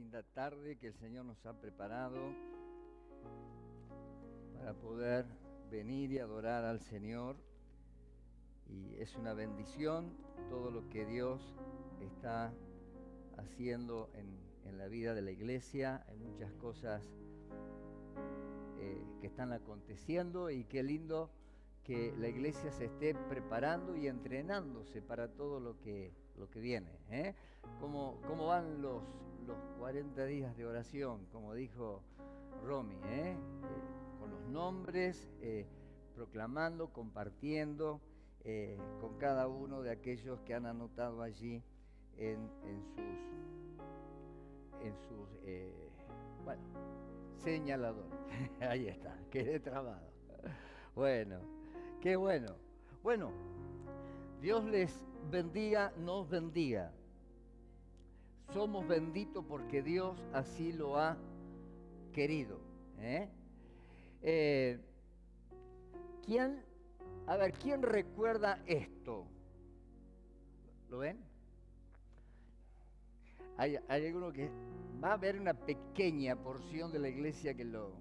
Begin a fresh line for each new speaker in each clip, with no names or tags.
linda tarde que el Señor nos ha preparado para poder venir y adorar al Señor. Y es una bendición todo lo que Dios está haciendo en la vida de la iglesia. Hay muchas cosas que están aconteciendo, y qué lindo que la iglesia se esté preparando y entrenándose para todo lo que viene, ¿eh? ¿Cómo van los 40 días de oración? Como dijo Romy, con los nombres, proclamando, compartiendo con cada uno de aquellos que han anotado allí en sus señaladores. Ahí está, quedé trabado. Bueno, qué bueno. Bueno, Dios les bendiga, nos bendiga. Somos benditos porque Dios así lo ha querido. ¿Quién recuerda esto? ¿Lo ven? Hay alguno que va a haber una pequeña porción de la iglesia que se lo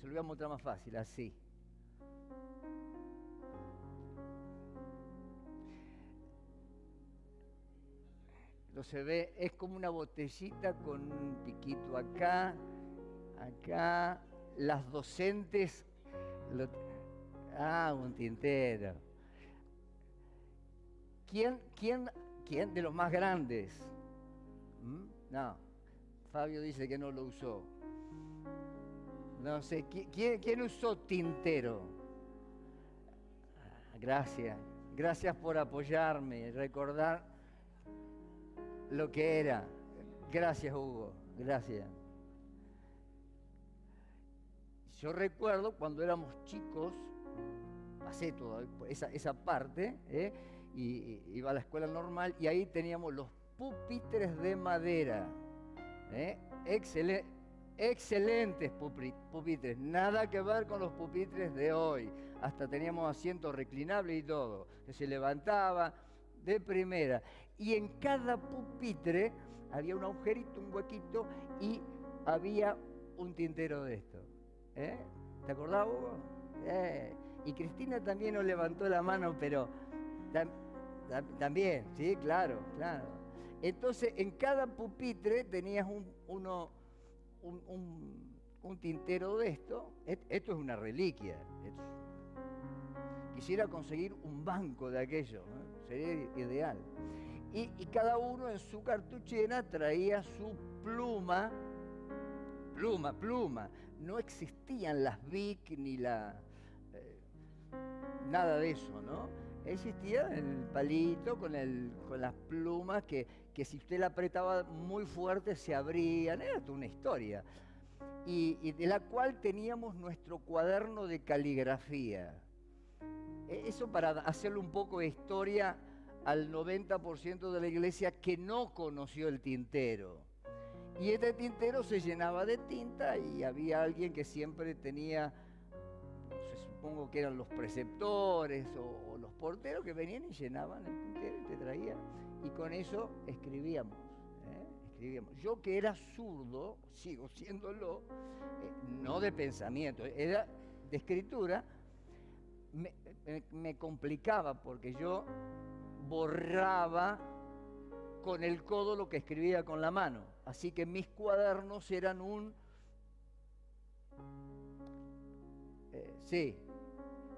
voy a mostrar más fácil, así. Lo se ve, es como una botellita con un piquito acá, las docentes, un tintero. ¿Quién de los más grandes? No, Fabio dice que no lo usó. No sé, ¿quién usó tintero? Gracias por apoyarme, recordar lo que era. Gracias, Hugo, gracias. Yo recuerdo cuando éramos chicos, pasé toda esa parte, y iba a la escuela normal, y ahí teníamos los pupitres de madera, excelentes pupitres, nada que ver con los pupitres de hoy. Hasta teníamos asientos reclinables y todo, que se levantaba de primera, y en cada pupitre había un agujerito, un huequito, y había un tintero de esto. ¿Te acordás, Hugo? Y Cristina también nos levantó la mano, pero también, sí, claro. Entonces, en cada pupitre tenías un tintero de esto. Esto es una reliquia. Quisiera conseguir un banco de aquello, sería ideal. Y cada uno en su cartuchera traía su pluma. No existían las Bic ni nada de eso, ¿no? Existía el palito con las plumas que si usted la apretaba muy fuerte se abrían. Era toda una historia. Y de la cual teníamos nuestro cuaderno de caligrafía. Eso para hacerle un poco de historia al 90% de la iglesia que no conoció el tintero. Y este tintero se llenaba de tinta, y había alguien que siempre tenía, supongo que eran los preceptores o los porteros, que venían y llenaban el tintero y te traían. Y con eso escribíamos. Yo, que era zurdo, sigo siéndolo, no de pensamiento, era de escritura, me complicaba porque yo borraba con el codo lo que escribía con la mano. Así que mis cuadernos eran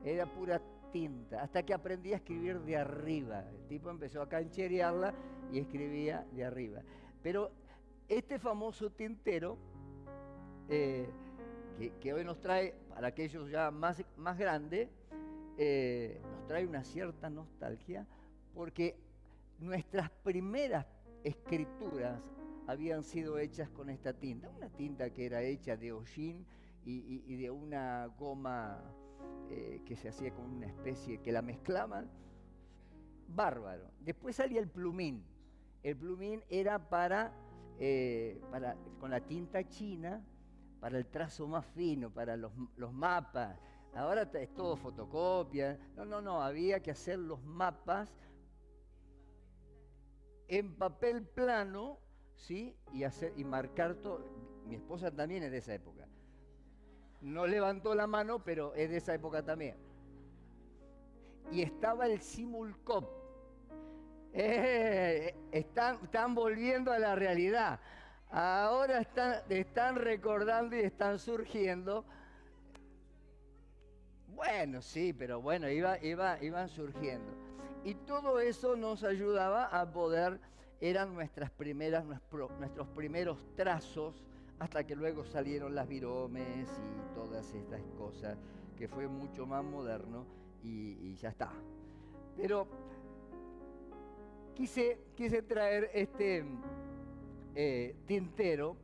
era pura tinta, hasta que aprendí a escribir de arriba. El tipo empezó a cancherearla y escribía de arriba. Pero este famoso tintero, que hoy nos trae, para aquellos ya más grandes, nos trae una cierta nostalgia, porque nuestras primeras escrituras habían sido hechas con esta tinta, una tinta que era hecha de hollín y de una goma que se hacía con una especie, que la mezclaban, bárbaro. Después salía el plumín. El plumín era con la tinta china, para el trazo más fino, para los mapas. Ahora es todo fotocopia. No, había que hacer los mapas en papel plano, ¿sí? Y marcar todo. Mi esposa también es de esa época. No levantó la mano, pero es de esa época también. Y estaba el Simulcop. Están volviendo a la realidad. Ahora están recordando y están surgiendo. Bueno, sí, pero bueno, iban surgiendo. Y todo eso nos ayudaba a poder, eran nuestros primeros trazos, hasta que luego salieron las viromes y todas estas cosas, que fue mucho más moderno y ya está. Pero quise traer este tintero,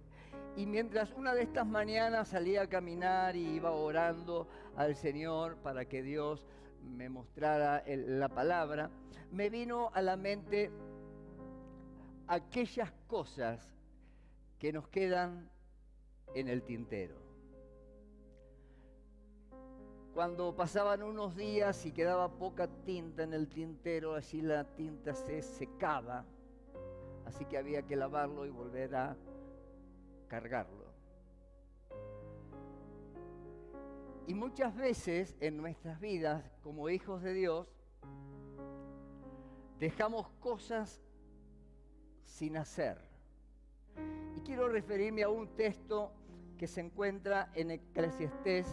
y mientras una de estas mañanas salía a caminar y iba orando al Señor para que Dios me mostrara la palabra, me vino a la mente aquellas cosas que nos quedan en el tintero. Cuando pasaban unos días y quedaba poca tinta en el tintero, allí la tinta se secaba, así que había que lavarlo y volver a cargarlo. Y muchas veces en nuestras vidas, como hijos de Dios, dejamos cosas sin hacer. Y quiero referirme a un texto que se encuentra en Eclesiastés.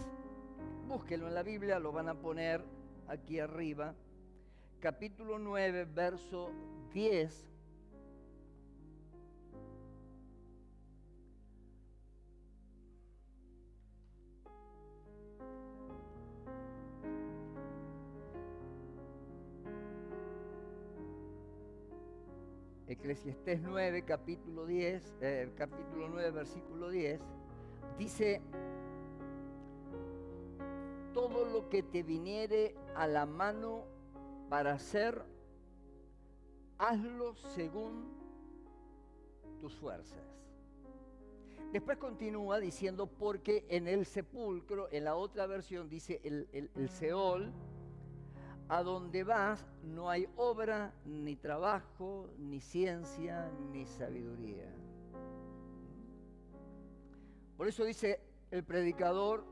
Búsquenlo en la Biblia, lo van a poner aquí arriba. Capítulo 9, verso 10. Eclesiastés 9, capítulo 9, versículo 10, dice: todo lo que te viniere a la mano para hacer, hazlo según tus fuerzas. Después continúa diciendo, porque en el sepulcro, en la otra versión dice el Seol, a donde vas no hay obra, ni trabajo, ni ciencia, ni sabiduría. Por eso dice el predicador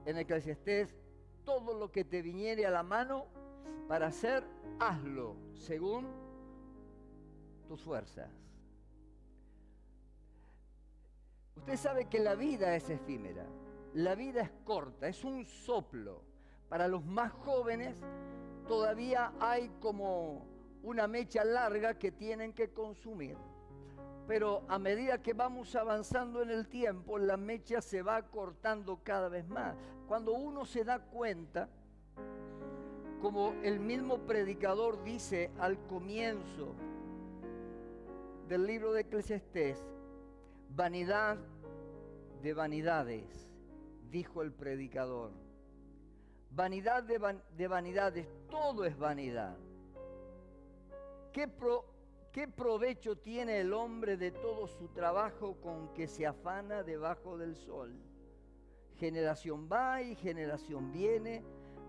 en Eclesiastés, todo lo que te viniere a la mano para hacer, hazlo según tus fuerzas. Usted sabe que la vida es efímera, la vida es corta, es un soplo. Para los más jóvenes todavía hay como una mecha larga que tienen que consumir. Pero a medida que vamos avanzando en el tiempo, la mecha se va cortando cada vez más. Cuando uno se da cuenta, como el mismo predicador dice al comienzo del libro de Eclesiastés, vanidad de vanidades, dijo el predicador. Vanidad de vanidades, todo es vanidad. ¿Qué provecho tiene el hombre de todo su trabajo con que se afana debajo del sol? Generación va y generación viene,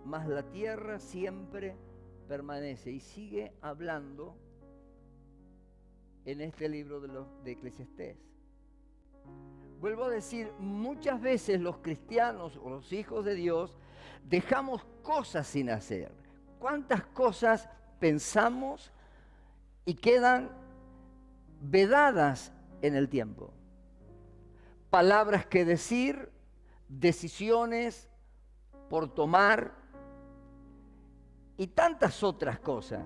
mas la tierra siempre permanece. Y sigue hablando en este libro de Eclesiastés. Vuelvo a decir, muchas veces los cristianos o los hijos de Dios dejamos cosas sin hacer. ¿Cuántas cosas pensamos y quedan vedadas en el tiempo? Palabras que decir, decisiones por tomar y tantas otras cosas.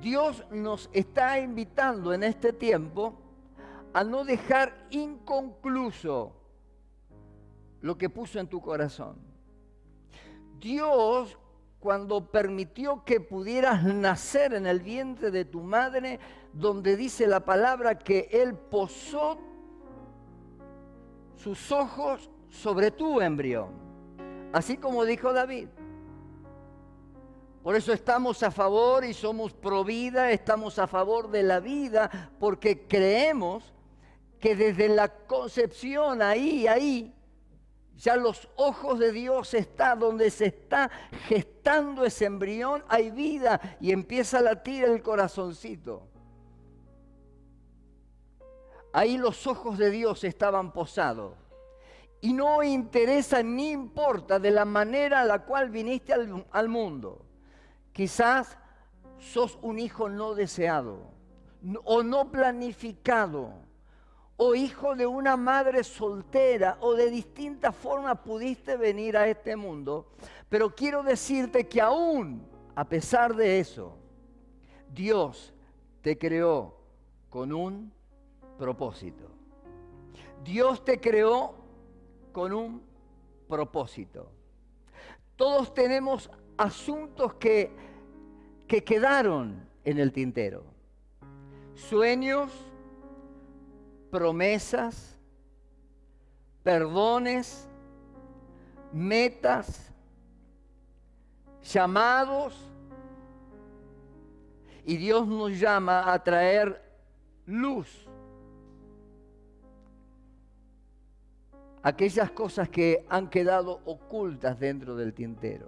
Dios nos está invitando en este tiempo a no dejar inconcluso lo que puso en tu corazón. Dios, cuando permitió que pudieras nacer en el vientre de tu madre, donde dice la palabra que Él posó sus ojos sobre tu embrión, así como dijo David. Por eso estamos a favor y somos pro vida, estamos a favor de la vida, porque creemos que desde la concepción ahí, ya los ojos de Dios están donde se está gestando ese embrión, hay vida y empieza a latir el corazoncito. Ahí los ojos de Dios estaban posados. Y no interesa ni importa de la manera en la cual viniste al mundo. Quizás sos un hijo no deseado o no planificado, o hijo de una madre soltera, o de distintas formas pudiste venir a este mundo. Pero quiero decirte que aún a pesar de eso, Dios te creó con un propósito. Dios te creó con un propósito. Todos tenemos asuntos que quedaron en el tintero. Sueños, promesas, perdones, metas, llamados. Y Dios nos llama a traer luz. Aquellas cosas que han quedado ocultas dentro del tintero.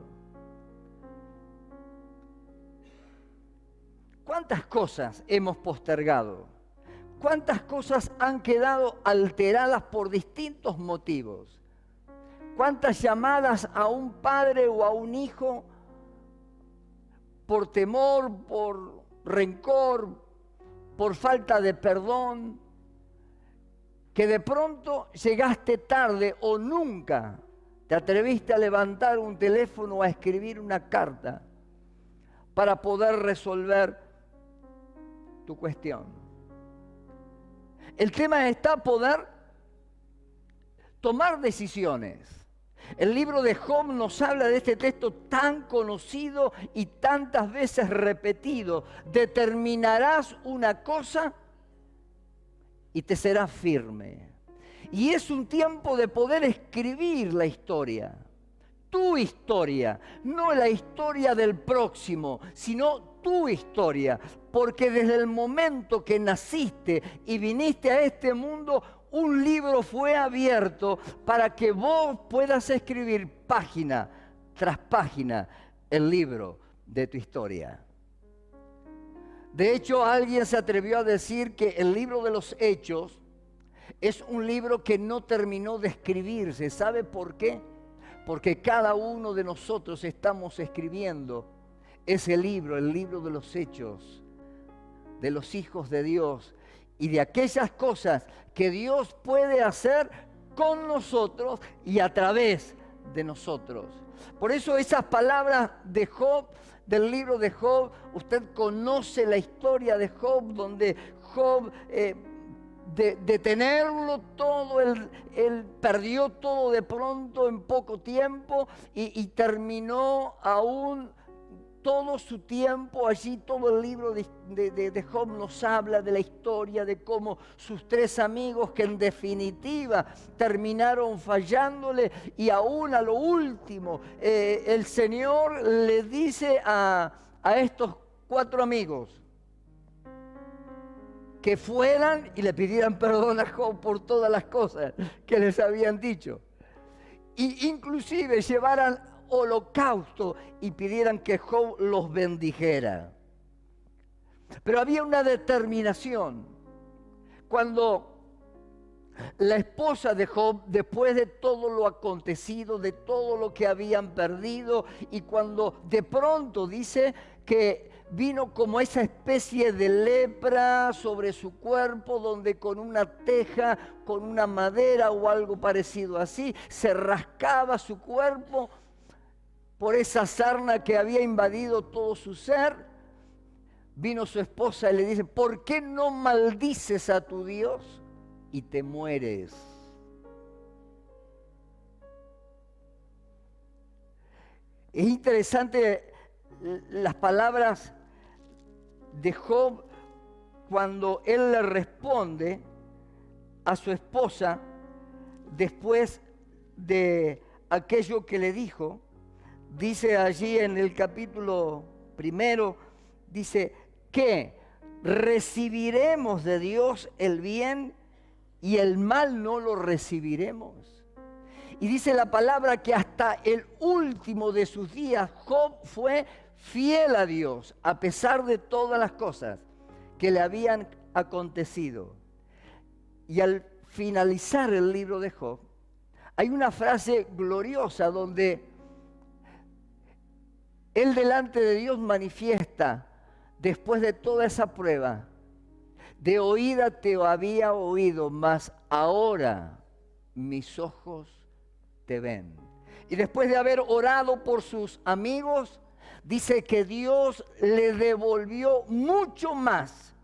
¿Cuántas cosas hemos postergado? ¿Cuántas cosas han quedado alteradas por distintos motivos? ¿Cuántas llamadas a un padre o a un hijo por temor, por rencor, por falta de perdón, que de pronto llegaste tarde o nunca te atreviste a levantar un teléfono o a escribir una carta para poder resolver tu cuestión? El tema está poder tomar decisiones. El libro de Job nos habla de este texto tan conocido y tantas veces repetido. Determinarás una cosa y te serás firme. Y es un tiempo de poder escribir la historia. Tu historia, no la historia del próximo, sino tu historia. Porque desde el momento que naciste y viniste a este mundo, un libro fue abierto para que vos puedas escribir página tras página el libro de tu historia. De hecho, alguien se atrevió a decir que el libro de los Hechos es un libro que no terminó de escribirse. ¿Sabe por qué? Porque cada uno de nosotros estamos escribiendo ese libro, el libro de los Hechos, de los hijos de Dios y de aquellas cosas que Dios puede hacer con nosotros y a través de nosotros. Por eso esas palabras de Job, del libro de Job, usted conoce la historia de Job, donde Job, de tenerlo todo, él perdió todo de pronto en poco tiempo y terminó aún todo su tiempo allí. Todo el libro de Job nos habla de la historia de cómo sus tres amigos, que en definitiva terminaron fallándole, y aún a lo último el Señor le dice a estos cuatro amigos que fueran y le pidieran perdón a Job por todas las cosas que les habían dicho, y inclusive llevaran holocausto y pidieran que Job los bendijera. Pero había una determinación. Cuando la esposa de Job, después de todo lo acontecido, de todo lo que habían perdido, y cuando de pronto dice que vino como esa especie de lepra sobre su cuerpo, donde con una teja, con una madera o algo parecido así, se rascaba su cuerpo por esa sarna que había invadido todo su ser. Vino su esposa y le dice: ¿por qué no maldices a tu Dios y te mueres? Es interesante las palabras de Job cuando él le responde a su esposa después de aquello que le dijo. Dice allí en el capítulo 1, dice que recibiremos de Dios el bien y el mal no lo recibiremos. Y dice la palabra que hasta el último de sus días Job fue fiel a Dios, a pesar de todas las cosas que le habían acontecido. y al finalizar el libro de Job, hay una frase gloriosa donde él delante de Dios manifiesta, después de toda esa prueba, de oída te había oído, mas ahora mis ojos te ven. Y después de haber orado por sus amigos, dice que Dios le devolvió mucho más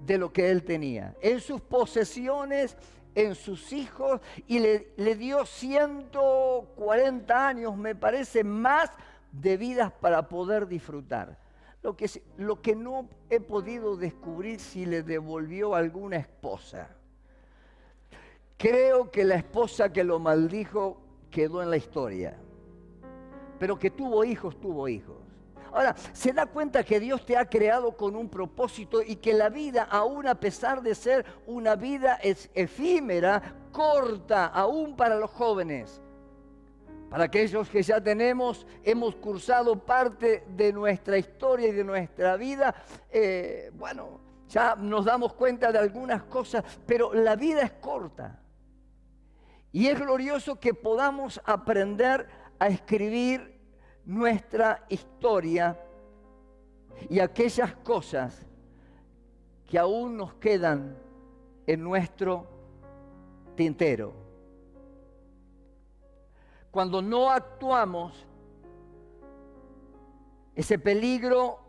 de lo que él tenía, en sus posesiones, en sus hijos, y le dio 140 años, me parece, más de vidas para poder disfrutar. Lo que no he podido descubrir si le devolvió alguna esposa. Creo que la esposa que lo maldijo quedó en la historia, pero que tuvo hijos, tuvo hijos. Ahora, se da cuenta que Dios te ha creado con un propósito y que la vida, aún a pesar de ser una vida efímera, corta, aún para los jóvenes, para aquellos que ya hemos cursado parte de nuestra historia y de nuestra vida, ya nos damos cuenta de algunas cosas, pero la vida es corta. Y es glorioso que podamos aprender a escribir nuestra historia y aquellas cosas que aún nos quedan en nuestro tintero. Cuando no actuamos, ese peligro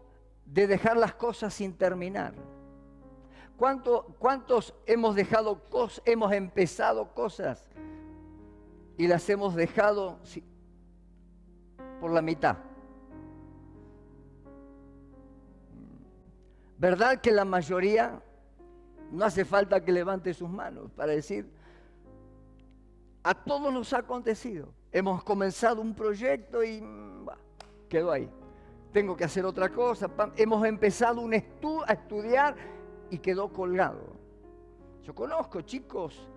de dejar las cosas sin terminar. ¿Cuántos hemos empezado cosas y las hemos dejado por la mitad? ¿Verdad que la mayoría no hace falta que levante sus manos para decir, a todos nos ha acontecido? Hemos comenzado un proyecto y quedó ahí. Tengo que hacer otra cosa. Hemos empezado a estudiar y quedó colgado. Yo conozco chicos,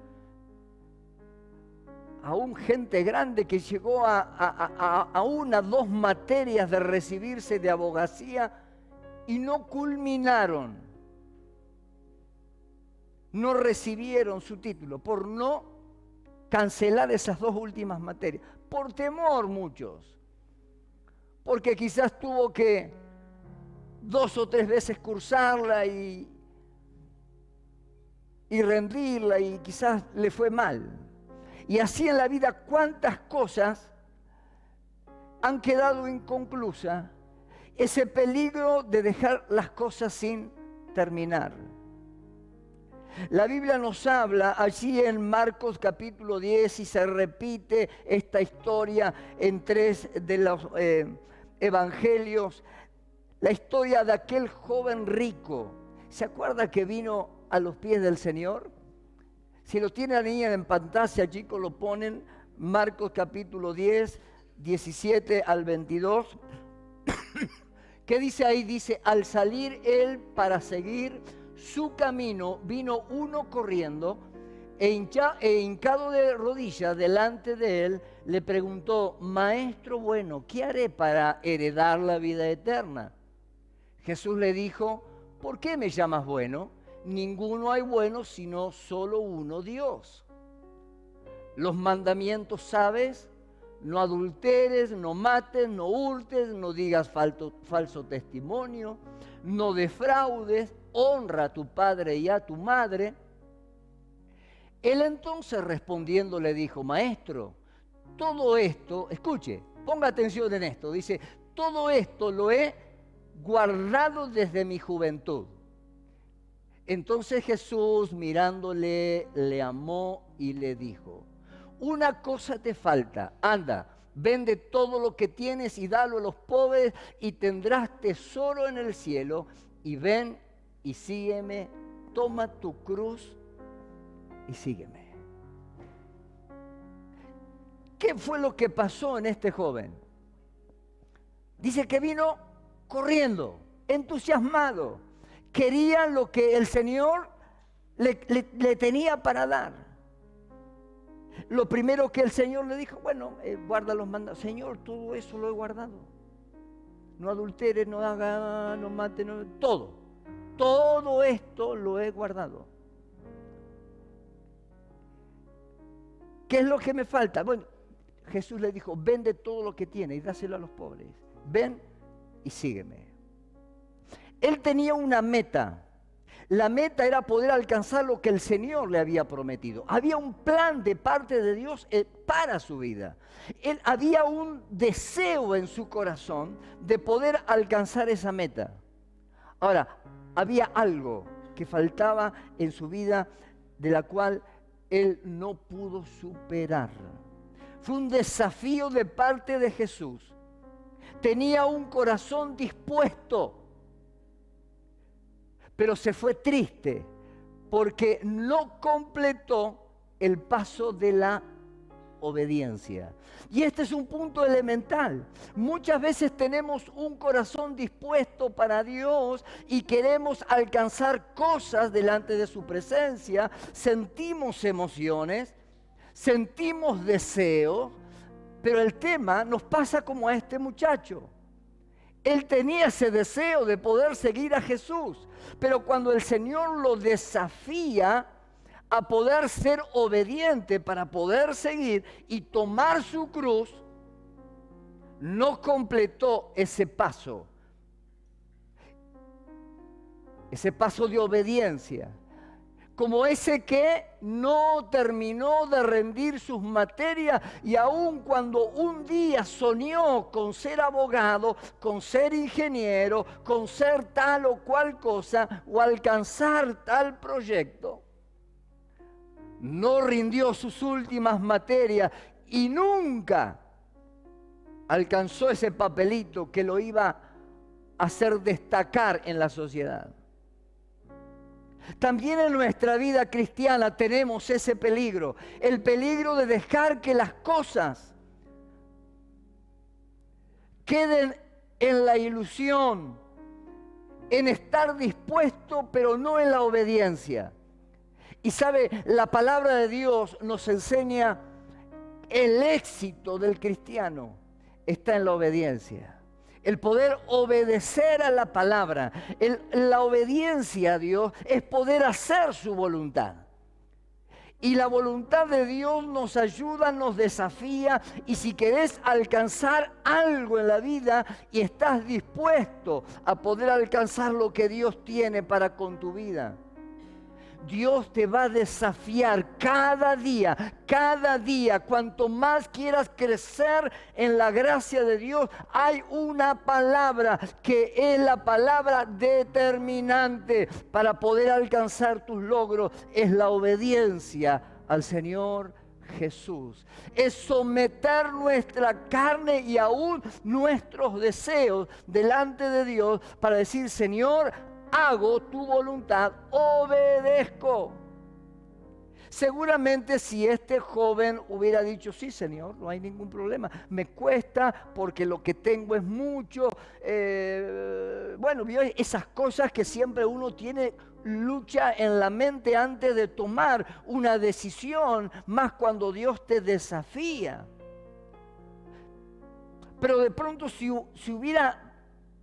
aún gente grande que llegó a 1 o 2 materias de recibirse de abogacía y no culminaron. No recibieron su título por no cancelar esas 2 últimas materias, por temor muchos, porque quizás tuvo que 2 o 3 veces cursarla y rendirla y quizás le fue mal. Y así en la vida, cuántas cosas han quedado inconclusas, ese peligro de dejar las cosas sin terminar. La Biblia nos habla allí en Marcos capítulo 10 y se repite esta historia en 3 de los evangelios, la historia de aquel joven rico. ¿Se acuerda que vino a los pies del Señor? Si lo tiene la niña en pantalla, chicos, lo ponen, Marcos capítulo 10, 17 al 22. ¿Qué dice ahí? Dice, al salir él para seguir su camino, vino uno corriendo e hincado de rodillas delante de él, le preguntó, Maestro bueno, ¿qué haré para heredar la vida eterna? Jesús le dijo, ¿por qué me llamas bueno? Ninguno hay bueno sino solo uno, Dios. Los mandamientos sabes, no adulteres, no mates, no hurtes, no digas falso testimonio, no defraudes, honra a tu padre y a tu madre. Él entonces respondiendo le dijo, Maestro, todo esto, escuche, ponga atención en esto, dice, todo esto lo he guardado desde mi juventud. Entonces Jesús mirándole, le amó y le dijo, una cosa te falta, anda, vende todo lo que tienes y dalo a los pobres y tendrás tesoro en el cielo y ven y sígueme, toma tu cruz y sígueme. ¿Qué fue lo que pasó en este joven? Dice que vino corriendo, entusiasmado, quería lo que el Señor le tenía para dar. Lo primero que el Señor le dijo, bueno, guarda los mandatos. Señor, todo eso lo he guardado. No adulteres, no haga, no mate, no, todo. Todo esto lo he guardado. ¿qué es lo que me falta? Bueno, Jesús le dijo, vende todo lo que tiene y dáselo a los pobres. Ven y sígueme. Él tenía una meta. La meta era poder alcanzar lo que el Señor le había prometido. Había un plan de parte de Dios para su vida. Había un deseo en su corazón de poder alcanzar esa meta. Ahora, había algo que faltaba en su vida de la cual él no pudo superar. Fue un desafío de parte de Jesús. Tenía un corazón dispuesto, pero se fue triste porque no completó el paso de la obediencia. Y este es un punto elemental. Muchas veces tenemos un corazón dispuesto para Dios y queremos alcanzar cosas delante de su presencia. Sentimos emociones, sentimos deseos, pero el tema nos pasa como a este muchacho. Él tenía ese deseo de poder seguir a Jesús, pero cuando el Señor lo desafía a poder ser obediente para poder seguir y tomar su cruz, no completó ese paso de obediencia. Como ese que no terminó de rendir sus materias y aun cuando un día soñó con ser abogado, con ser ingeniero, con ser tal o cual cosa o alcanzar tal proyecto, no rindió sus últimas materias y nunca alcanzó ese papelito que lo iba a hacer destacar en la sociedad. También en nuestra vida cristiana tenemos ese peligro, el peligro de dejar que las cosas queden en la ilusión, en estar dispuesto, pero no en la obediencia. Y sabe, la palabra de Dios nos enseña el éxito del cristiano está en la obediencia. El poder obedecer a la palabra, la obediencia a Dios es poder hacer su voluntad. Y la voluntad de Dios nos ayuda, nos desafía. Y si querés alcanzar algo en la vida y estás dispuesto a poder alcanzar lo que Dios tiene para con tu vida, Dios te va a desafiar cada día, cuanto más quieras crecer en la gracia de Dios, hay una palabra que es la palabra determinante para poder alcanzar tus logros, es la obediencia al Señor Jesús. Es someter nuestra carne y aún nuestros deseos delante de Dios para decir, Señor, hago tu voluntad, obedezco. Seguramente si este joven hubiera dicho, sí Señor, no hay ningún problema, me cuesta porque lo que tengo es mucho, vio esas cosas que siempre uno tiene lucha en la mente antes de tomar una decisión, más cuando Dios te desafía. Pero de pronto si hubiera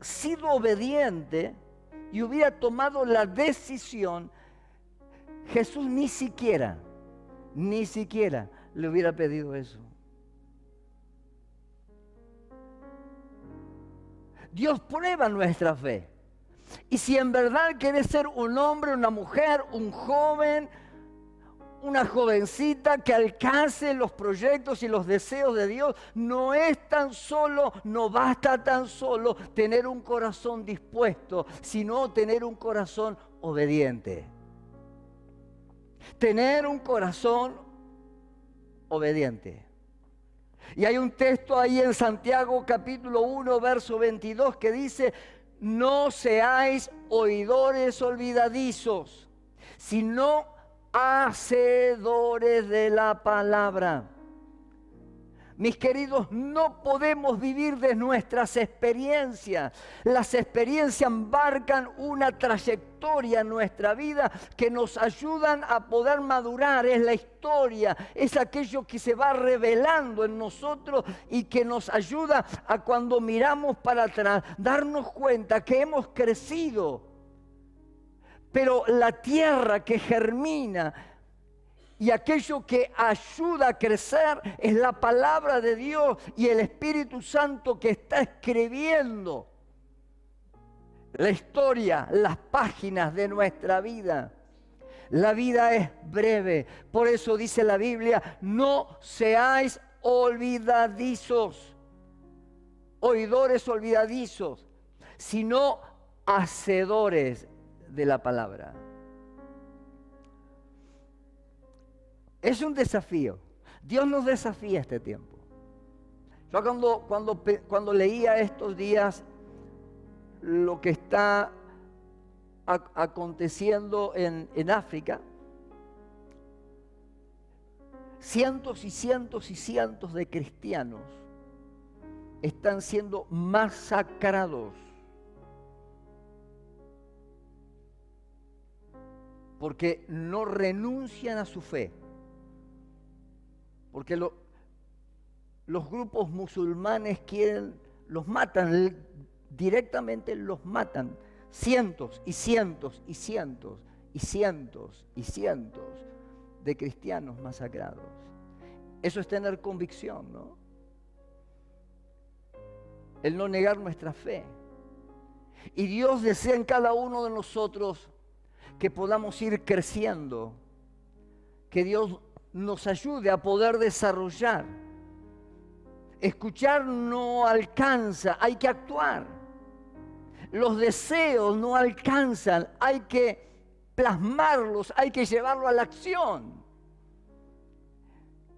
sido obediente y hubiera tomado la decisión, Jesús ni siquiera le hubiera pedido eso. Dios prueba nuestra fe. Y si en verdad querés ser un hombre, una mujer, un joven, una jovencita que alcance los proyectos y los deseos de Dios, no basta tan solo tener un corazón dispuesto, sino tener un corazón obediente. Tener un corazón obediente. Y hay un texto ahí en Santiago capítulo 1, verso 22 que dice, no seáis oidores olvidadizos, sino hacedores de la palabra. Mis queridos, no podemos vivir de nuestras experiencias. Las experiencias marcan una trayectoria en nuestra vida que nos ayudan a poder madurar. Es la historia, es aquello que se va revelando en nosotros y que nos ayuda a cuando miramos para atrás, darnos cuenta que hemos crecido. Pero la tierra que germina Y aquello que ayuda a crecer es la palabra de Dios y el Espíritu Santo que está escribiendo la historia, las páginas de nuestra vida. La vida es breve, por eso dice la Biblia, no seáis olvidadizos, oidores olvidadizos, sino hacedores de la palabra. Es un desafío. Dios nos desafía este tiempo. Yo cuando leía estos días lo que está aconteciendo en África, cientos y cientos y cientos de cristianos están siendo masacrados porque no renuncian a su fe. Porque los grupos musulmanes los matan, directamente los matan. Cientos y cientos y cientos y cientos y cientos de cristianos masacrados. Eso es tener convicción, ¿no? El no negar nuestra fe. Y Dios desea en cada uno de nosotros que podamos ir creciendo, que Dios nos ayude a poder desarrollar. Escuchar no alcanza, hay que actuar. Los deseos no alcanzan, hay que plasmarlos, hay que llevarlo a la acción.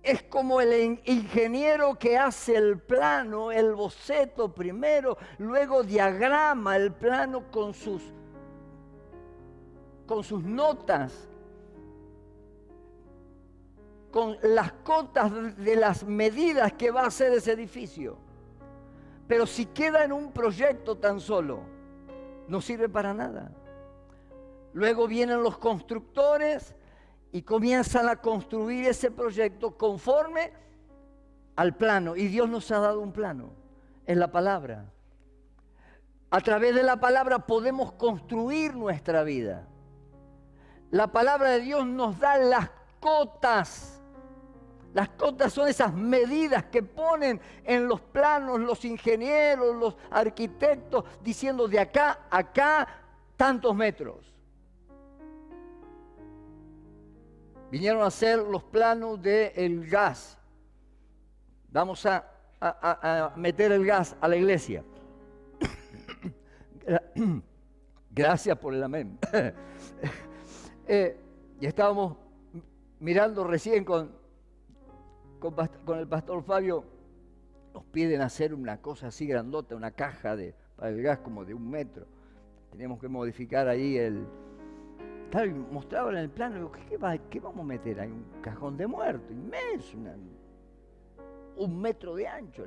Es como el ingeniero que hace el plano, el boceto primero, luego diagrama el plano con sus notas, con las cotas de las medidas que va a hacer ese edificio. Pero si queda en un proyecto tan solo, no sirve para nada. Luego vienen los constructores y comienzan a construir ese proyecto conforme al plano. Y Dios nos ha dado un plano, es la palabra. A través de la palabra podemos construir nuestra vida. La palabra de Dios nos da las cotas. Las cotas son esas medidas que ponen en los planos los ingenieros, los arquitectos, diciendo de acá a acá tantos metros. Vinieron a hacer los planos del gas. Vamos a meter el gas a la iglesia. Gracias por el amén. Y estábamos mirando recién con el pastor Fabio, nos piden hacer una cosa así grandota, una caja para el gas como de 1 metro. Teníamos que modificar ahí Claro, y mostraban en el plano, digo, ¿qué vamos a meter ahí? Un cajón de muerto, inmenso, 1 metro de ancho,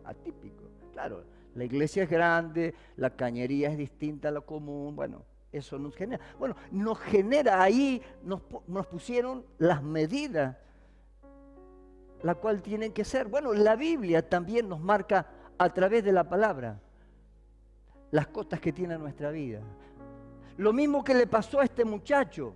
atípico. Claro, la iglesia es grande, la cañería es distinta a lo común, bueno, eso nos genera. Bueno, nos genera ahí, nos pusieron las medidas, la cual tienen que ser. Bueno, la Biblia también nos marca a través de la palabra las cotas que tiene nuestra vida. Lo mismo que le pasó a este muchacho.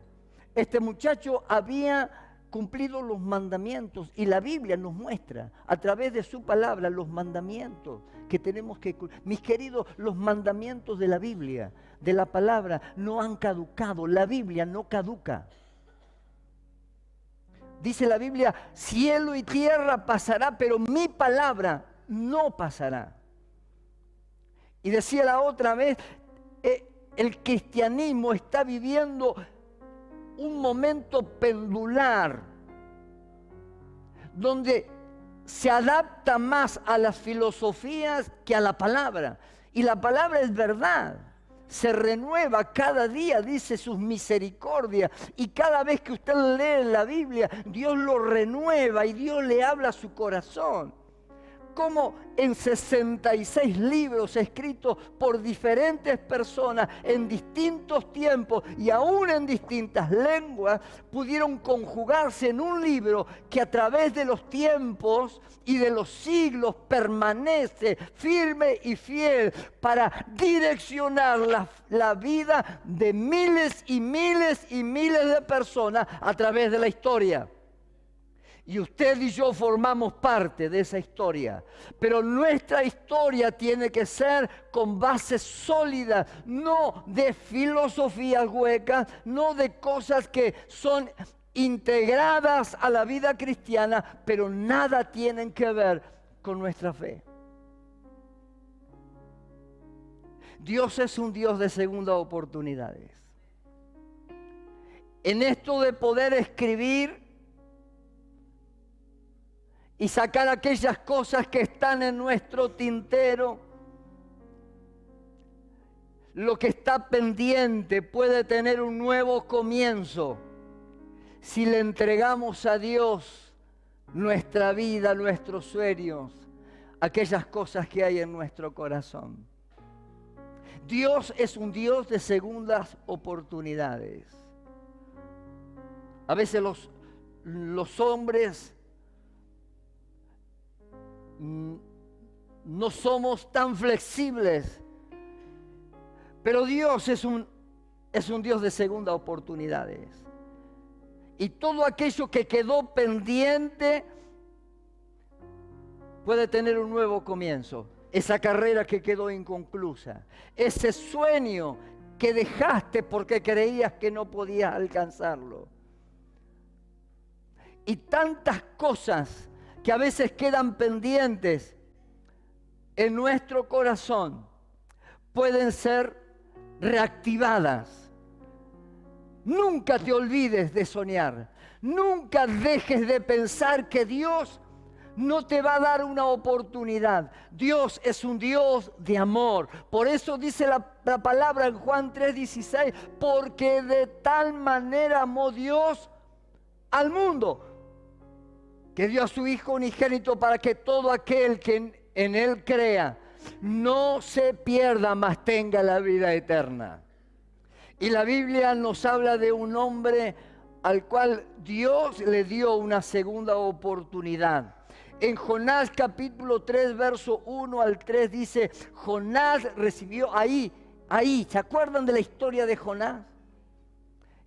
Este muchacho había cumplido los mandamientos y la Biblia nos muestra a través de su palabra los mandamientos que tenemos que cumplir. Mis queridos, los mandamientos de la Biblia, de la palabra, no han caducado. La Biblia no caduca. Dice la Biblia, cielo y tierra pasará, pero mi palabra no pasará. Y decía la otra vez, el cristianismo está viviendo un momento pendular, donde se adapta más a las filosofías que a la palabra. Y la palabra es verdad. Se renueva cada día, dice sus misericordias. Y cada vez que usted lee la Biblia, Dios lo renueva y Dios le habla a su corazón. cómo en 66 libros escritos por diferentes personas en distintos tiempos y aún en distintas lenguas pudieron conjugarse en un libro que a través de los tiempos y de los siglos permanece firme y fiel para direccionar la vida de miles y miles y miles de personas a través de la historia. Y usted y yo formamos parte de esa historia. Pero nuestra historia tiene que ser con bases sólidas, no de filosofías huecas, no de cosas que son integradas a la vida cristiana, pero nada tienen que ver con nuestra fe. Dios es un Dios de segundas oportunidades. En esto de poder escribir y sacar aquellas cosas que están en nuestro tintero, lo que está pendiente puede tener un nuevo comienzo si le entregamos a Dios nuestra vida, nuestros sueños, aquellas cosas que hay en nuestro corazón. Dios es un Dios de segundas oportunidades. A veces los hombres no somos tan flexibles, pero Dios es un Dios de segundas oportunidades. Y todo aquello que quedó pendiente puede tener un nuevo comienzo. Esa carrera que quedó inconclusa, ese sueño que dejaste porque creías que no podías alcanzarlo. Y tantas cosas que a veces quedan pendientes en nuestro corazón pueden ser reactivadas. Nunca te olvides de soñar. Nunca dejes de pensar que Dios no te va a dar una oportunidad. Dios es un Dios de amor. Por eso dice la palabra en Juan 3:16, porque de tal manera amó Dios al mundo, que dio a su Hijo unigénito para que todo aquel que en Él crea no se pierda, mas tenga la vida eterna. Y la Biblia nos habla de un hombre al cual Dios le dio una segunda oportunidad. En Jonás capítulo 3, verso 1 al 3 dice, Jonás recibió ahí, ¿se acuerdan de la historia de Jonás?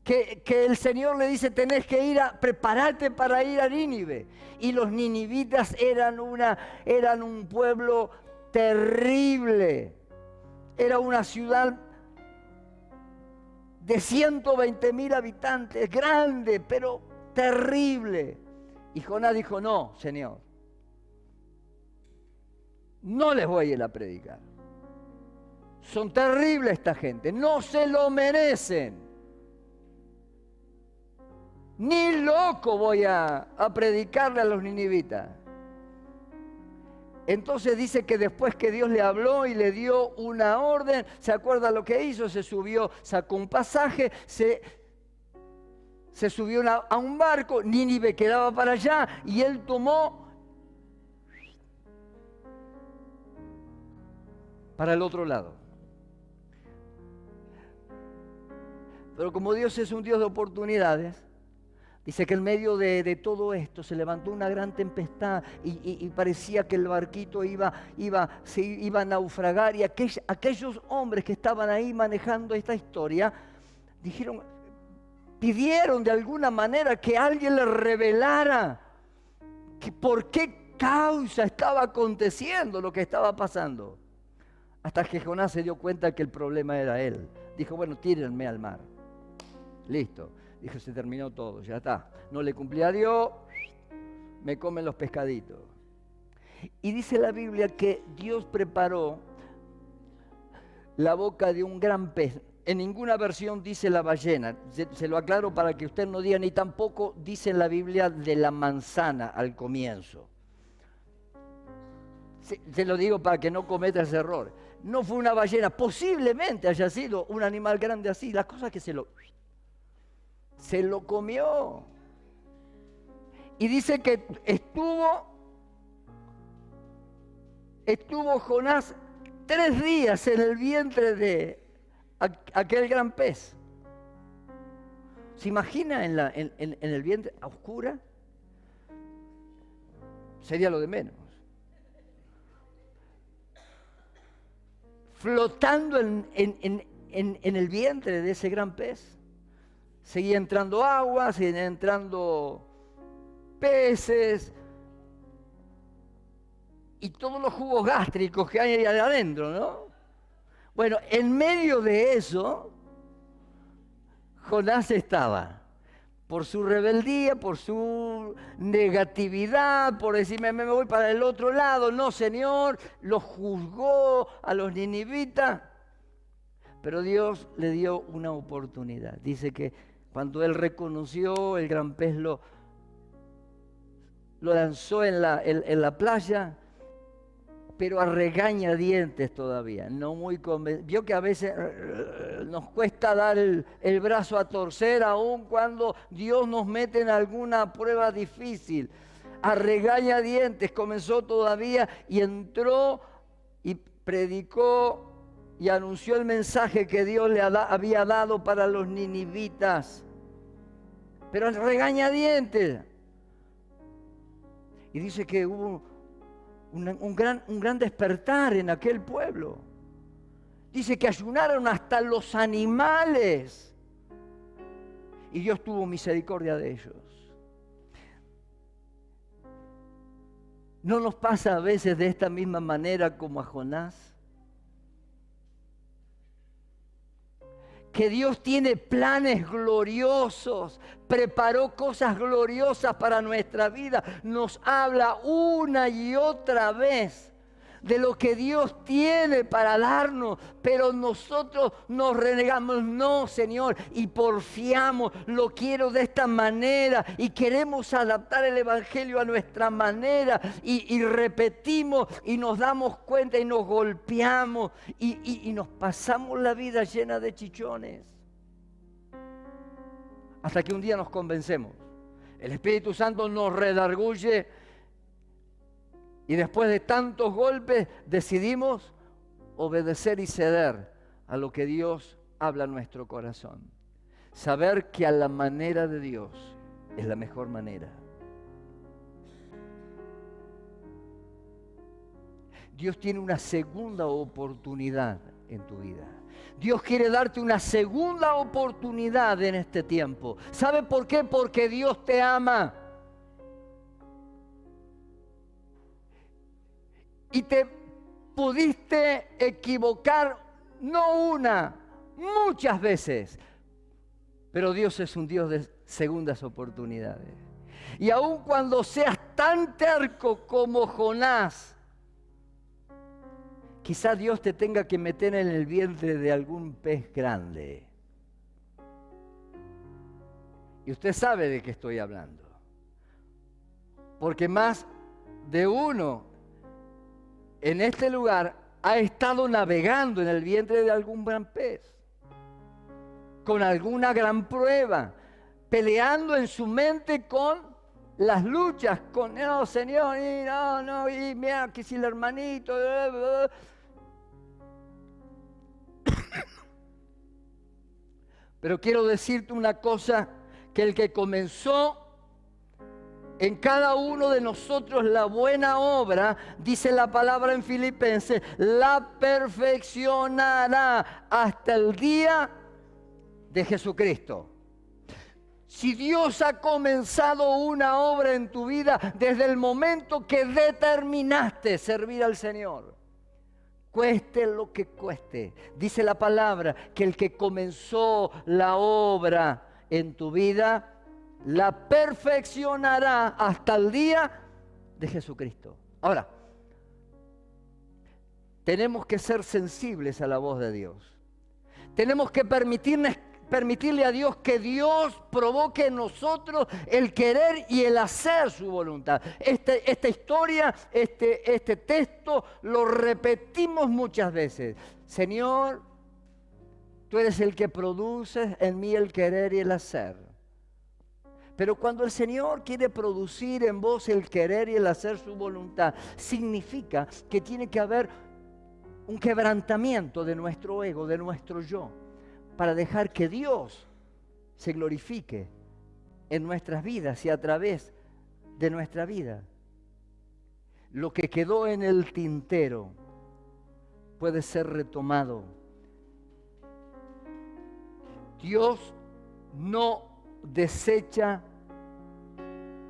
Que el Señor le dice, tenés que prepararte para ir a Nínive. Y los ninivitas eran un pueblo terrible. Era una ciudad de 120,000 habitantes, grande, pero terrible. Y Jonás dijo, no, Señor, no les voy a ir a predicar. Son terribles esta gente, no se lo merecen. Ni loco voy a predicarle a los ninivitas. Entonces dice que después que Dios le habló y le dio una orden, ¿se acuerda lo que hizo? Se subió, sacó un pasaje, se subió a un barco, Nínive quedaba para allá y él tomó para el otro lado. Pero como Dios es un Dios de oportunidades, dice que en medio de todo esto se levantó una gran tempestad y parecía que el barquito iba a naufragar. Y aquellos hombres que estaban ahí manejando esta historia pidieron de alguna manera que alguien les revelara por qué causa estaba aconteciendo lo que estaba pasando. Hasta que Jonás se dio cuenta que el problema era él. Dijo, bueno, tírenme al mar. Listo. Dijo, se terminó todo, ya está. No le cumplí a Dios, me comen los pescaditos. Y dice la Biblia que Dios preparó la boca de un gran pez. En ninguna versión dice la ballena. Se lo aclaro para que usted no diga, ni tampoco dice en la Biblia de la manzana al comienzo. Se lo digo para que no cometa ese error. No fue una ballena, posiblemente haya sido un animal grande así. Las cosas que se lo comió. Y dice que estuvo estuvo Jonás 3 días en el vientre de aquel gran pez. ¿Se imagina en el vientre a oscura? Sería lo de menos. Flotando en el vientre de ese gran pez. Seguía entrando agua, seguían entrando peces y todos los jugos gástricos que hay ahí adentro, ¿no? Bueno, en medio de eso, Jonás estaba. Por su rebeldía, por su negatividad, por decirme me voy para el otro lado. No, Señor, los juzgó a los ninivitas. Pero Dios le dio una oportunidad. Dice que cuando él reconoció, el gran pez lo lanzó en la playa, pero a regañadientes todavía, no muy convencido. Vio que a veces nos cuesta dar el brazo a torcer, aun cuando Dios nos mete en alguna prueba difícil. A regañadientes comenzó todavía y entró y predicó y anunció el mensaje que Dios le había dado para los ninivitas. Pero a regañadientes. Y dice que hubo un gran despertar en aquel pueblo. Dice que ayunaron hasta los animales. Y Dios tuvo misericordia de ellos. ¿No nos pasa a veces de esta misma manera como a Jonás? Que Dios tiene planes gloriosos, preparó cosas gloriosas para nuestra vida, nos habla una y otra vez de lo que Dios tiene para darnos, pero nosotros nos renegamos, no, Señor, y porfiamos, lo quiero de esta manera, y queremos adaptar el Evangelio a nuestra manera, y repetimos, y nos damos cuenta, y nos golpeamos, y nos pasamos la vida llena de chichones, hasta que un día nos convencemos. El Espíritu Santo nos redarguye, y después de tantos golpes decidimos obedecer y ceder a lo que Dios habla en nuestro corazón. Saber que a la manera de Dios es la mejor manera. Dios tiene una segunda oportunidad en tu vida. Dios quiere darte una segunda oportunidad en este tiempo. ¿Sabe por qué? Porque Dios te ama. Y te pudiste equivocar, no una, muchas veces. Pero Dios es un Dios de segundas oportunidades. Y aun cuando seas tan terco como Jonás, quizá Dios te tenga que meter en el vientre de algún pez grande. Y usted sabe de qué estoy hablando. Porque más de uno en este lugar ha estado navegando en el vientre de algún gran pez, con alguna gran prueba, peleando en su mente con las luchas, con no, Señor, y no, y mira que si el hermanito. Pero quiero decirte una cosa, que el que comenzó en cada uno de nosotros la buena obra, dice la palabra en Filipenses, la perfeccionará hasta el día de Jesucristo. Si Dios ha comenzado una obra en tu vida desde el momento que determinaste servir al Señor, cueste lo que cueste, dice la palabra que el que comenzó la obra en tu vida, la perfeccionará hasta el día de Jesucristo. Ahora, tenemos que ser sensibles a la voz de Dios. Tenemos que permitirle a Dios que Dios provoque en nosotros el querer y el hacer su voluntad. Esta historia, este texto, lo repetimos muchas veces. Señor, tú eres el que produces en mí el querer y el hacer. Pero cuando el Señor quiere producir en vos el querer y el hacer su voluntad, significa que tiene que haber un quebrantamiento de nuestro ego, de nuestro yo, para dejar que Dios se glorifique en nuestras vidas y a través de nuestra vida. Lo que quedó en el tintero puede ser retomado. Dios no desecha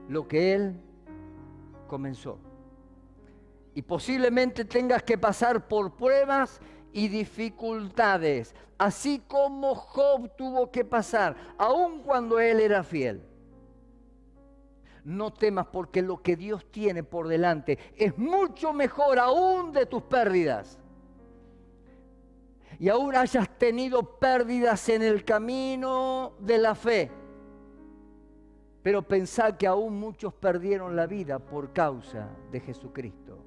lo que Él comenzó. Y posiblemente tengas que pasar por pruebas y dificultades, así como Job tuvo que pasar, aun cuando él era fiel. No temas, porque lo que Dios tiene por delante es mucho mejor aún de tus pérdidas. Y aún hayas tenido pérdidas en el camino de la fe, pero pensá que aún muchos perdieron la vida por causa de Jesucristo.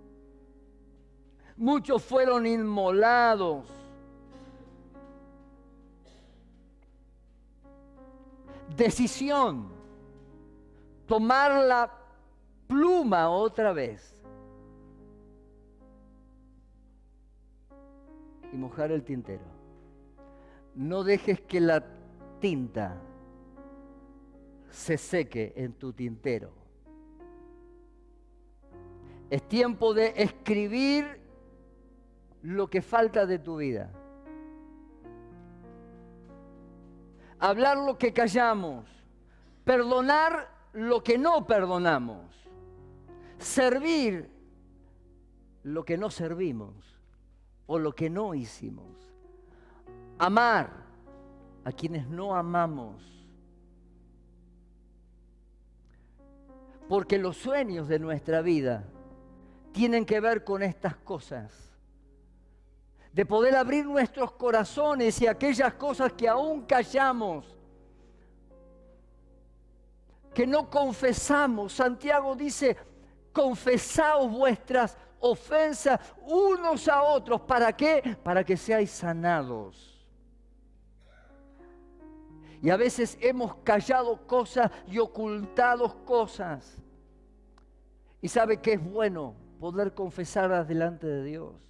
Muchos fueron inmolados. Decisión: tomar la pluma otra vez y mojar el tintero. No dejes que la tinta se seque en tu tintero. Es tiempo de escribir lo que falta de tu vida. Hablar lo que callamos. Perdonar lo que no perdonamos. Servir lo que no servimos o lo que no hicimos. Amar a quienes no amamos. Porque los sueños de nuestra vida tienen que ver con estas cosas. De poder abrir nuestros corazones y aquellas cosas que aún callamos, que no confesamos. Santiago dice: confesaos vuestras ofensas unos a otros. ¿Para qué? Para que seáis sanados. Y a veces hemos callado cosas y ocultado cosas. ¿Y sabe qué es bueno? Poder confesarlas delante de Dios.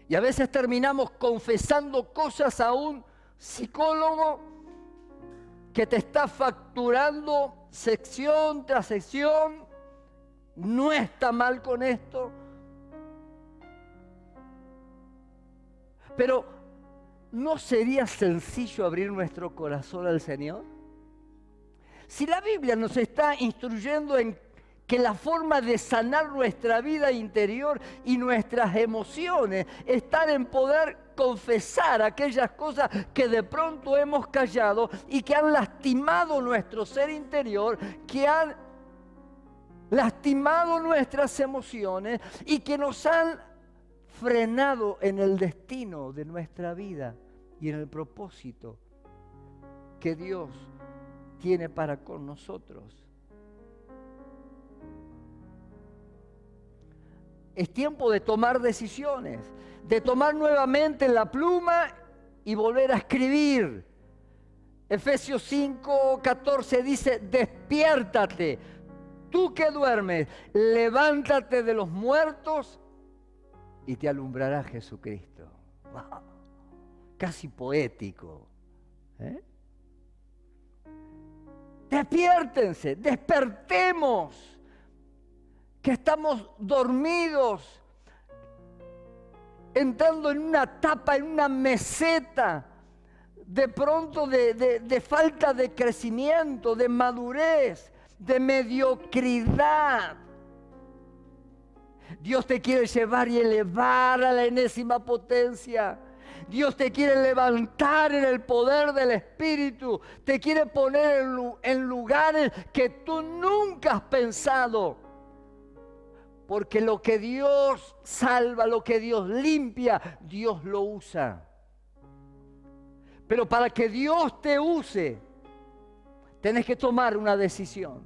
Y a veces terminamos confesando cosas a un psicólogo que te está facturando sección tras sección. No está mal con esto. Pero ¿no sería sencillo abrir nuestro corazón al Señor? Si la Biblia nos está instruyendo en que la forma de sanar nuestra vida interior y nuestras emociones están en poder confesar aquellas cosas que de pronto hemos callado y que han lastimado nuestro ser interior, que han lastimado nuestras emociones y que nos han frenado en el destino de nuestra vida y en el propósito que Dios tiene para con nosotros. Es tiempo de tomar decisiones, de tomar nuevamente la pluma y volver a escribir. Efesios 5:14 dice: despiértate, tú que duermes, levántate de los muertos y te alumbrará Jesucristo. Wow, casi poético. Despiértense, despertemos, que estamos dormidos, entrando en una tapa, en una meseta, de pronto de falta de crecimiento, de madurez, de mediocridad. Dios te quiere llevar y elevar a la enésima potencia. Dios te quiere levantar en el poder del Espíritu. Te quiere poner en lugares que tú nunca has pensado. Porque lo que Dios salva, lo que Dios limpia, Dios lo usa. Pero para que Dios te use, tenés que tomar una decisión.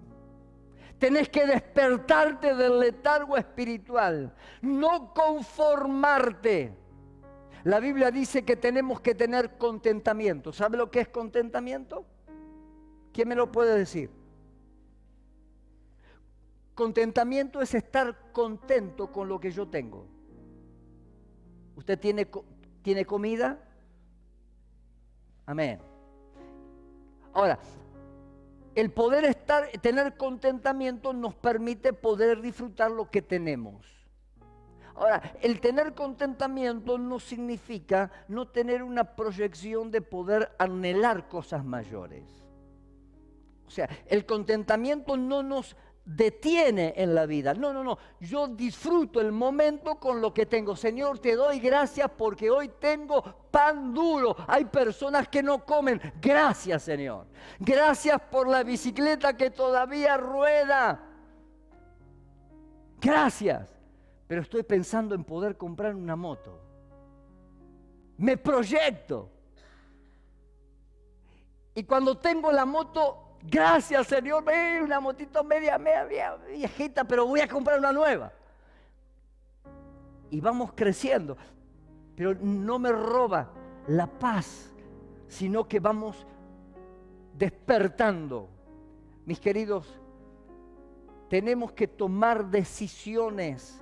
Tenés que despertarte del letargo espiritual. No conformarte. La Biblia dice que tenemos que tener contentamiento. ¿Sabe lo que es contentamiento? ¿Quién me lo puede decir? Contentamiento es estar contento con lo que yo tengo. ¿Usted tiene comida? Amén. Ahora, el poder tener contentamiento nos permite poder disfrutar lo que tenemos. Ahora, el tener contentamiento no significa no tener una proyección de poder anhelar cosas mayores. O sea, el contentamiento no nos detiene en la vida. No. Yo disfruto el momento con lo que tengo. Señor, te doy gracias porque hoy tengo pan duro. Hay personas que no comen. Gracias, Señor. Gracias por la bicicleta que todavía rueda. Gracias. Pero estoy pensando en poder comprar una moto. Me proyecto. Y cuando tengo la moto, gracias, Señor, una motito media viejita, pero voy a comprar una nueva. Y vamos creciendo. Pero no me roba la paz, sino que vamos despertando. Mis queridos, tenemos que tomar decisiones,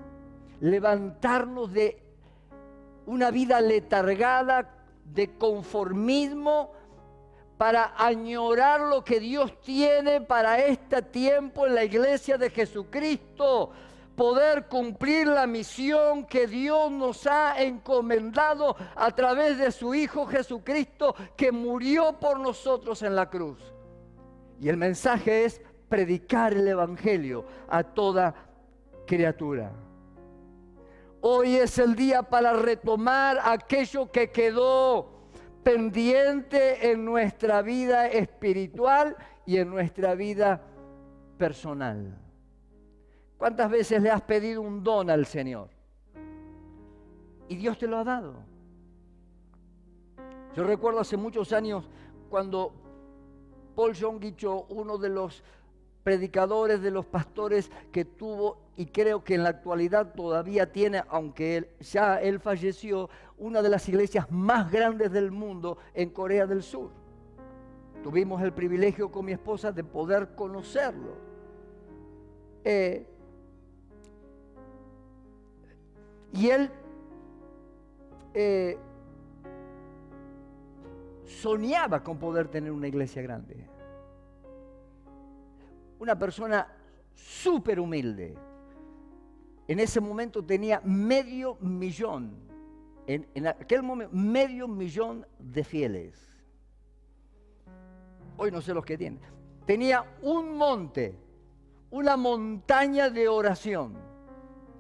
levantarnos de una vida letargada, de conformismo, para añorar lo que Dios tiene para este tiempo en la iglesia de Jesucristo, poder cumplir la misión que Dios nos ha encomendado a través de su Hijo Jesucristo, que murió por nosotros en la cruz. Y el mensaje es predicar el Evangelio a toda criatura. Hoy es el día para retomar aquello que quedó pendiente en nuestra vida espiritual y en nuestra vida personal. ¿Cuántas veces le has pedido un don al Señor? Y Dios te lo ha dado. Yo recuerdo hace muchos años cuando Paul Yonggi Cho, uno de los predicadores, de los pastores que tuvo, y creo que en la actualidad todavía tiene, aunque él falleció, una de las iglesias más grandes del mundo en Corea del Sur. Tuvimos el privilegio con mi esposa de poder conocerlo. Y él soñaba con poder tener una iglesia grande. Una persona súper humilde. En ese momento tenía 500,000, en aquel momento 500,000 de fieles. Hoy no sé los que tiene. Tenía un monte, una montaña de oración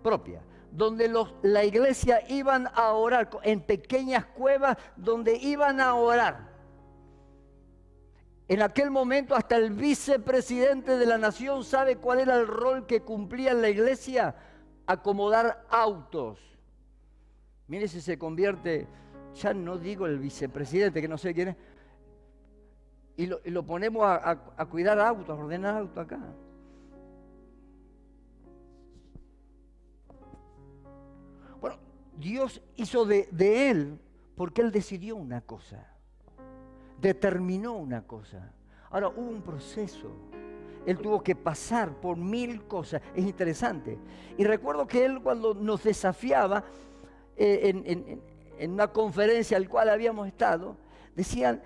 propia, donde la iglesia iban a orar, en pequeñas cuevas donde iban a orar. En aquel momento hasta el vicepresidente de la nación sabe cuál era el rol que cumplía en la iglesia: acomodar autos. Mire si se convierte, ya no digo el vicepresidente, que no sé quién es, y lo ponemos a cuidar autos, a ordenar autos acá. Bueno, Dios hizo de él, porque él decidió una cosa, determinó una cosa. Ahora hubo un proceso. Él tuvo que pasar por 1000 cosas. Es interesante. Y recuerdo que él, cuando nos desafiaba en una conferencia al cual habíamos estado, decían: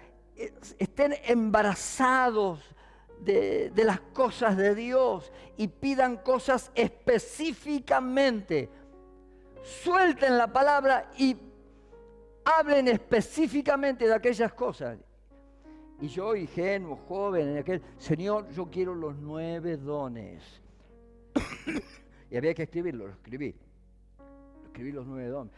estén embarazados de las cosas de Dios y pidan cosas específicamente. Suelten la palabra y hablen específicamente de aquellas cosas. Y yo, ingenuo, joven, en aquel: Señor, yo quiero los 9 dones. Y había que escribirlo, lo escribí. Escribí los 9 dones.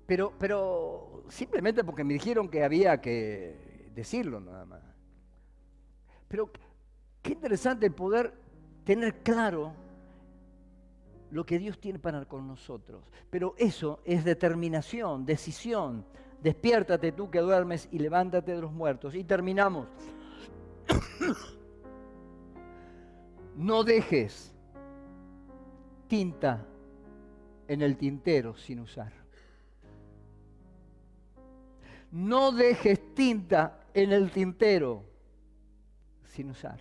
Pero simplemente porque me dijeron que había que decirlo nada más. Pero qué interesante el poder tener claro lo que Dios tiene para con nosotros. Pero eso es determinación, decisión. Despiértate tú que duermes y levántate de los muertos. Y terminamos. No dejes tinta en el tintero sin usar. No dejes tinta en el tintero sin usar.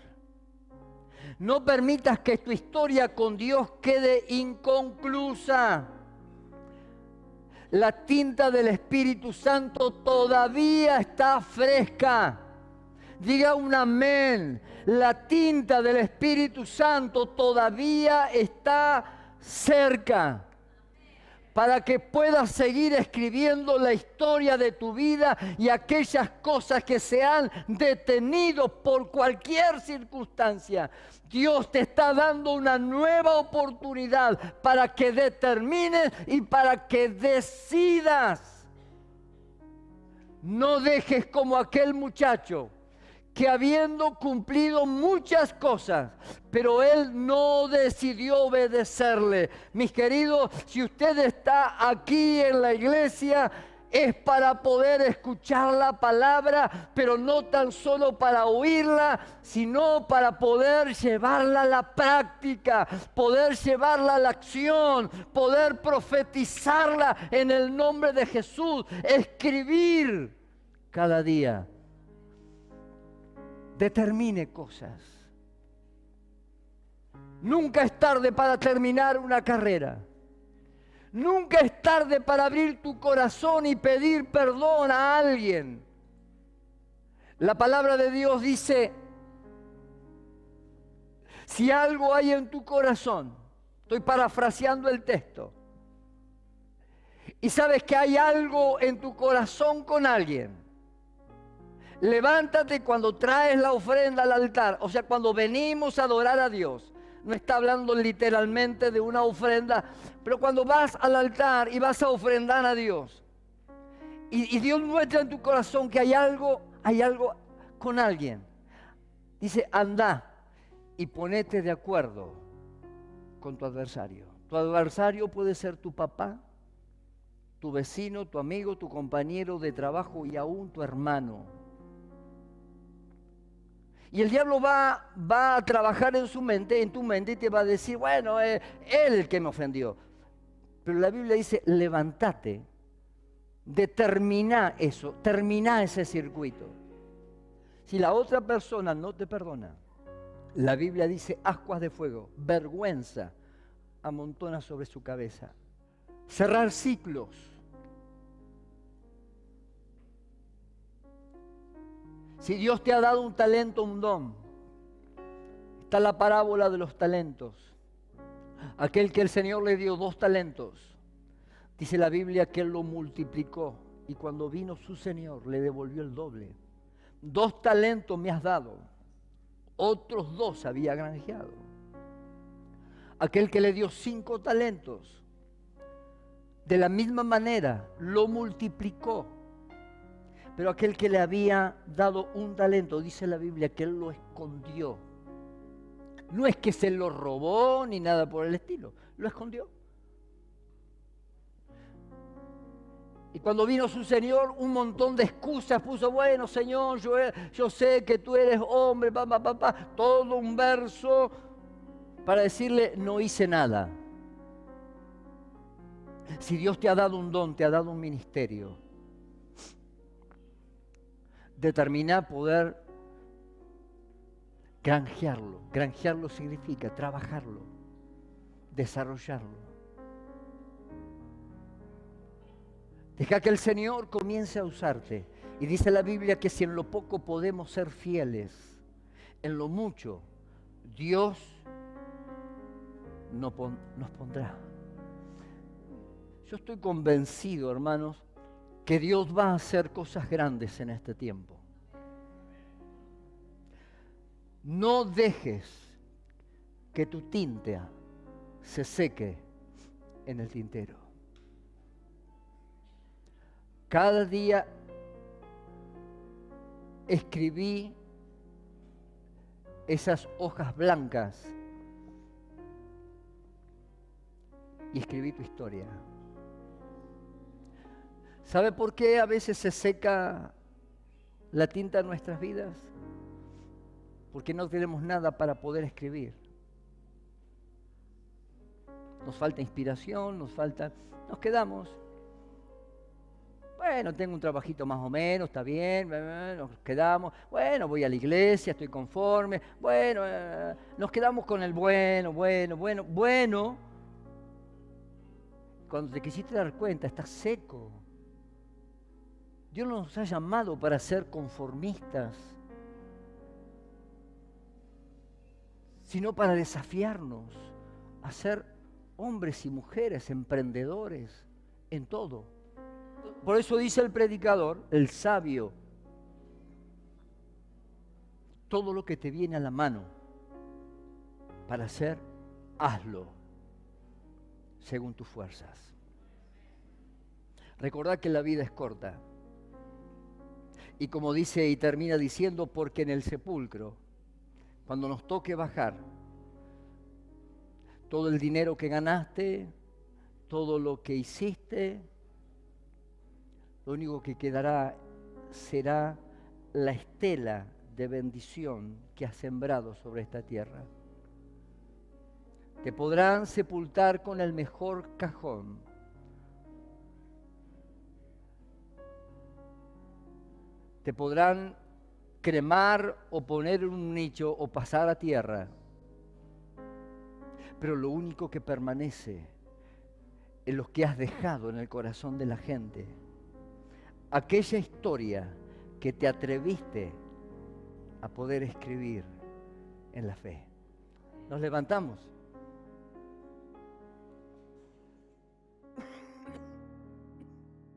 No permitas que tu historia con Dios quede inconclusa. La tinta del Espíritu Santo todavía está fresca. Diga un amén. La tinta del Espíritu Santo todavía está cerca, para que puedas seguir escribiendo la historia de tu vida y aquellas cosas que se han detenido por cualquier circunstancia. Dios te está dando una nueva oportunidad para que determines y para que decidas. No dejes como aquel muchacho que habiendo cumplido muchas cosas, pero él no decidió obedecerle. Mis queridos, si usted está aquí en la iglesia, es para poder escuchar la palabra, pero no tan solo para oírla, sino para poder llevarla a la práctica, poder llevarla a la acción, poder profetizarla en el nombre de Jesús, escribir cada día. Determine cosas. Nunca es tarde para terminar una carrera. Nunca es tarde para abrir tu corazón y pedir perdón a alguien. La palabra de Dios dice, si algo hay en tu corazón, estoy parafraseando el texto, y sabes que hay algo en tu corazón con alguien, levántate cuando traes la ofrenda al altar, o sea, cuando venimos a adorar a Dios. No está hablando literalmente de una ofrenda, pero cuando vas al altar y vas a ofrendar a Dios, y Dios muestra en tu corazón que hay algo con alguien, dice, anda y ponete de acuerdo con tu adversario. Tu adversario puede ser tu papá, tu vecino, tu amigo, tu compañero de trabajo y aún tu hermano. Y el diablo va a trabajar en tu mente y te va a decir, bueno, él el que me ofendió. Pero la Biblia dice, levántate, determina eso, termina ese circuito. Si la otra persona no te perdona, la Biblia dice, ascuas de fuego, vergüenza amontona sobre su cabeza. Cerrar ciclos. Si Dios te ha dado un talento, un don, está la parábola de los talentos. Aquel que el Señor le dio 2 talentos, dice la Biblia que Él lo multiplicó y cuando vino su Señor le devolvió el doble. 2 talentos me has dado, otros 2 había granjeado. Aquel que le dio 5 talentos, de la misma manera lo multiplicó. Pero aquel que le había dado un talento, dice la Biblia, que él lo escondió. No es que se lo robó ni nada por el estilo, lo escondió. Y cuando vino su Señor, un montón de excusas puso, bueno, Señor, yo sé que tú eres hombre, todo un verso para decirle, no hice nada. Si Dios te ha dado un don, te ha dado un ministerio, determina poder granjearlo. Granjearlo significa trabajarlo, desarrollarlo. Deja que el Señor comience a usarte. Y dice la Biblia que si en lo poco podemos ser fieles, en lo mucho Dios nos pondrá. Yo estoy convencido, hermanos, que Dios va a hacer cosas grandes en este tiempo. No dejes que tu tinta se seque en el tintero. Cada día escribí esas hojas blancas y escribí tu historia. ¿Sabe por qué a veces se seca la tinta en nuestras vidas? Porque no tenemos nada para poder escribir. nos falta inspiración, nos quedamos. Bueno, tengo un trabajito más o menos, está bien, nos quedamos. Bueno, voy a la iglesia, estoy conforme. Bueno, nos quedamos con el bueno. Cuando te quisiste dar cuenta, estás seco. Dios no nos ha llamado para ser conformistas, sino para desafiarnos a ser hombres y mujeres emprendedores en todo. Por eso dice el predicador, el sabio, todo lo que te viene a la mano para hacer, hazlo según tus fuerzas. Recordad que la vida es corta. Y como dice y termina diciendo, porque en el sepulcro, cuando nos toque bajar, todo el dinero que ganaste, todo lo que hiciste, lo único que quedará será la estela de bendición que has sembrado sobre esta tierra. Te podrán sepultar con el mejor cajón. Te podrán cremar o poner en un nicho o pasar a tierra. Pero lo único que permanece es lo que has dejado en el corazón de la gente. Aquella historia que te atreviste a poder escribir en la fe. Nos levantamos.